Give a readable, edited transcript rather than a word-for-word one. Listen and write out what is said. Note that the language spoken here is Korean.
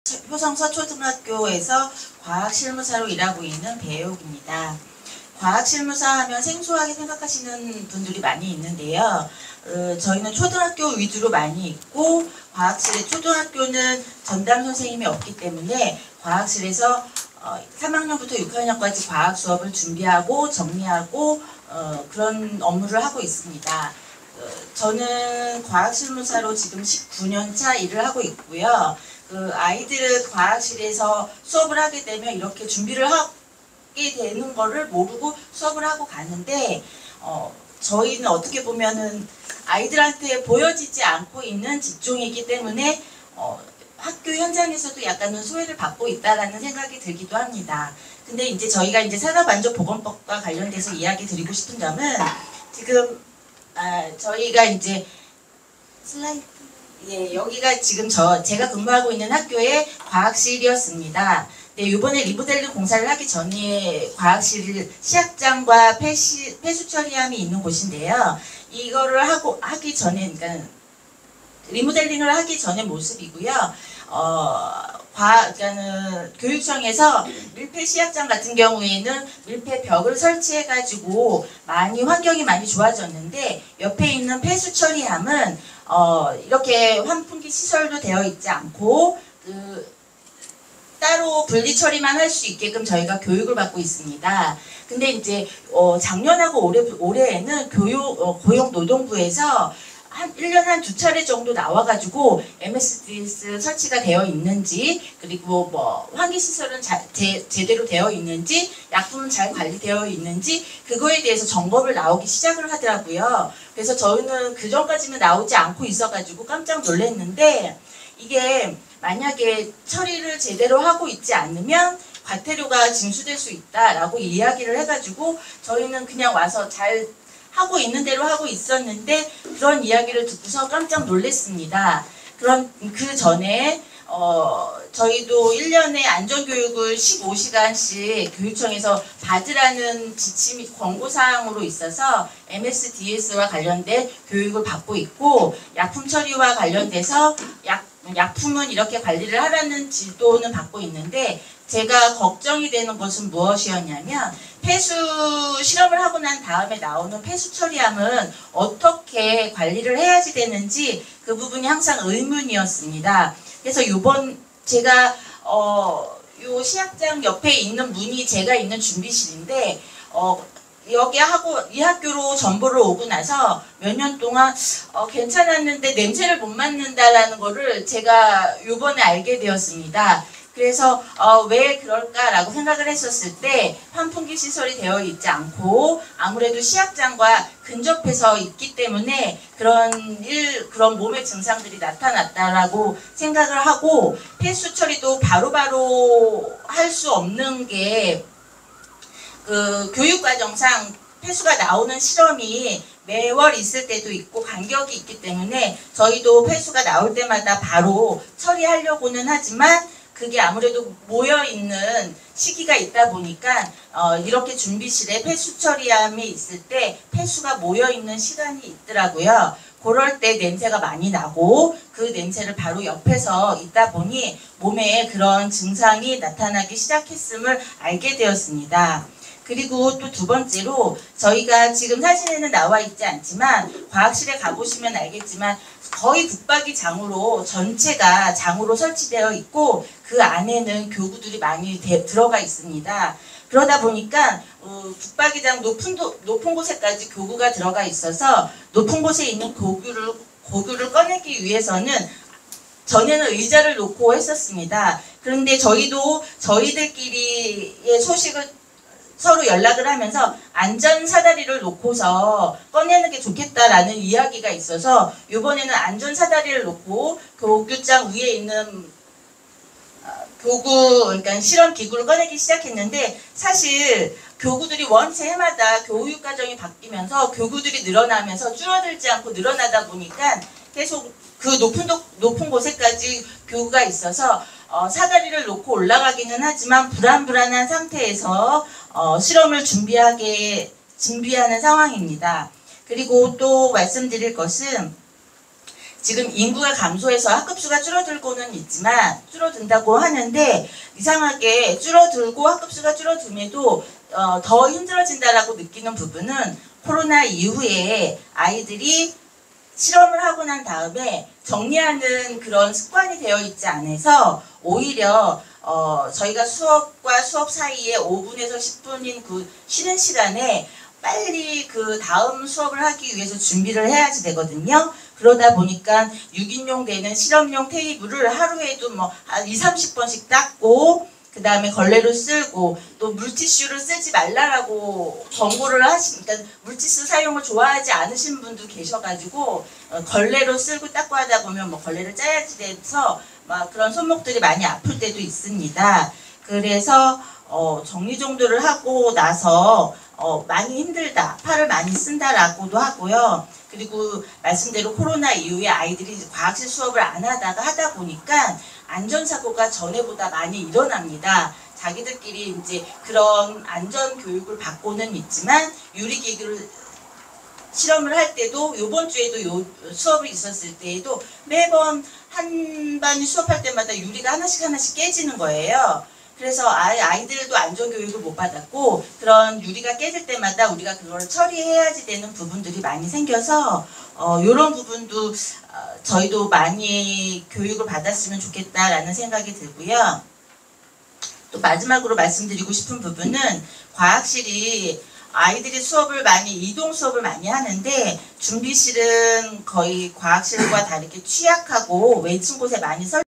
효성서초등학교에서 과학실무사로 일하고 있는 배혜옥입니다. 과학실무사 하면 생소하게 생각하시는 분들이 많이 있는데요. 저희는 초등학교 위주로 많이 있고 과학실에 초등학교는 전담 선생님이 없기 때문에 과학실에서 3학년부터 6학년까지 과학 수업을 준비하고 정리하고 그런 업무를 하고 있습니다. 저는 과학실무사로 지금 19년차 일을 하고 있고요. 아이들을 과학실에서 수업을 하게 되면 이렇게 준비를 하게 되는 거를 모르고 수업을 하고 가는데 저희는 어떻게 보면은 아이들한테 보여지지 않고 있는 직종이기 때문에 학교 현장에서도 약간은 소외를 받고 있다라는 생각이 들기도 합니다. 근데 이제 저희가 이제 산업안전보건법과 관련돼서 이야기 드리고 싶은 점은 지금 저희가 이제 슬라이드 여기가 지금 제가 근무하고 있는 학교의 과학실이었습니다. 네, 이번에 리모델링 공사를 하기 전에 과학실 시약장과 폐수 처리함이 있는 곳인데요. 이거를 하기 전에, 그러니까 리모델링을 하기 전의 모습이고요. 그러니까는 교육청에서 밀폐 시약장 같은 경우에는 밀폐 벽을 설치해가지고 환경이 많이 좋아졌는데 옆에 있는 폐수 처리함은 이렇게 환풍기 시설도 되어 있지 않고 따로 분리 처리만 할 수 있게끔 저희가 교육을 받고 있습니다. 근데 이제 작년하고 올해에는 고용노동부에서 1년에 한 2차례 정도 나와가지고 MSDS 설치가 되어 있는지, 그리고 환기시설은 제대로 되어 있는지, 약품은 잘 관리되어 있는지, 그거에 대해서 점검을 나오기 시작을 하더라고요. 그래서 저희는 그 전까지는 나오지 않고 있어가지고 깜짝 놀랐는데, 이게 만약에 처리를 제대로 하고 있지 않으면 과태료가 징수될 수 있다라고 이야기를 해가지고 저희는 그냥 와서 잘 하고 있는 대로 하고 있었는데 그런 이야기를 듣고서 깜짝 놀랐습니다. 그 전에 저희도 1년에 안전교육을 15시간씩 교육청에서 받으라는 지침 및 권고사항으로 있어서 MSDS와 관련된 교육을 받고 있고 약품 처리와 관련돼서 약품은 이렇게 관리를 하라는 지도는 받고 있는데 제가 걱정이 되는 것은 무엇이었냐면 폐수 실험을 하고 난 다음에 나오는 폐수 처리함은 어떻게 관리를 해야지 되는지 그 부분이 항상 의문이었습니다. 그래서 제가 요 시약장 옆에 있는 문이 제가 있는 준비실인데 이 학교로 전보를 오고 나서 몇 년 동안 괜찮았는데 냄새를 못 맡는다라는 거를 제가 요번에 알게 되었습니다. 그래서 왜 그럴까라고 생각을 했었을 때 환풍기 시설이 되어 있지 않고 아무래도 시약장과 근접해서 있기 때문에 그런 몸의 증상들이 나타났다라고 생각을 하고 폐수 처리도 바로바로 할 수 없는 게 교육과정상 폐수가 나오는 실험이 매월 있을 때도 있고 간격이 있기 때문에 저희도 폐수가 나올 때마다 바로 처리하려고는 하지만 그게 아무래도 모여있는 시기가 있다 보니까 이렇게 준비실에 폐수 처리함이 있을 때 폐수가 모여있는 시간이 있더라고요. 그럴 때 냄새가 많이 나고 그 냄새를 바로 옆에서 있다 보니 몸에 그런 증상이 나타나기 시작했음을 알게 되었습니다. 그리고 또 두 번째로 저희가 지금 사진에는 나와 있지 않지만 과학실에 가보시면 알겠지만 거의 북박이 장으로 전체가 장으로 설치되어 있고 그 안에는 교구들이 많이 들어가 있습니다. 그러다 보니까 북박이장 높은 곳에까지 교구가 들어가 있어서 높은 곳에 있는 고규를 꺼내기 위해서는 전에는 의자를 놓고 했었습니다. 그런데 저희도 저희들끼리의 소식을 서로 연락을 하면서 안전사다리를 놓고서 꺼내는 게 좋겠다라는 이야기가 있어서 이번에는 안전사다리를 놓고 교구장 위에 있는 그러니까 실험기구를 꺼내기 시작했는데 사실 교구들이 원체 해마다 교육과정이 바뀌면서 교구들이 늘어나면서 줄어들지 않고 늘어나다 보니까 계속 그 높은 곳에까지 교구가 있어서 사다리를 놓고 올라가기는 하지만 불안한 상태에서 실험을 준비하는 상황입니다. 그리고 또 말씀드릴 것은 지금 인구가 감소해서 학급수가 줄어들고는 있지만 줄어든다고 하는데 이상하게 줄어들고 학급수가 줄어듦에도 더 힘들어진다라고 느끼는 부분은 코로나 이후에 아이들이 실험을 하고 난 다음에 정리하는 그런 습관이 되어 있지 않아서 오히려 저희가 수업과 수업 사이에 5분에서 10분인 그 쉬는 시간에 빨리 그 다음 수업을 하기 위해서 준비를 해야지 되거든요. 그러다 보니까 6인용 되는 실험용 테이블을 하루에도 뭐 한 2, 30번씩 닦고 그 다음에 걸레로 쓸고 또 물티슈를 쓰지 말라라고 권고를 하시니까 물티슈 사용을 좋아하지 않으신 분도 계셔가지고 걸레로 쓸고 닦고 하다 보면 뭐 걸레를 짜야지 돼서 막 그런 손목들이 많이 아플 때도 있습니다. 그래서 정리정돈을 하고 나서 많이 힘들다, 팔을 많이 쓴다라고도 하고요. 그리고 말씀대로 코로나 이후에 아이들이 과학실 수업을 안 하다가 하다 보니까 안전사고가 전에보다 많이 일어납니다. 자기들끼리 이제 그런 안전교육을 받고는 있지만 유리기구를 실험을 할 때도 요번 주에도 수업이 있었을 때에도 매번 한 반이 수업할 때마다 유리가 하나씩 깨지는 거예요. 그래서 아이들도 안전교육을 못 받았고 그런 유리가 깨질 때마다 우리가 그걸 처리해야지 되는 부분들이 많이 생겨서 이런 부분도 저희도 많이 교육을 받았으면 좋겠다라는 생각이 들고요. 또 마지막으로 말씀드리고 싶은 부분은 과학실이 아이들이 수업을 이동 수업을 많이 하는데 준비실은 거의 과학실과 다르게 취약하고 외진 곳에 많이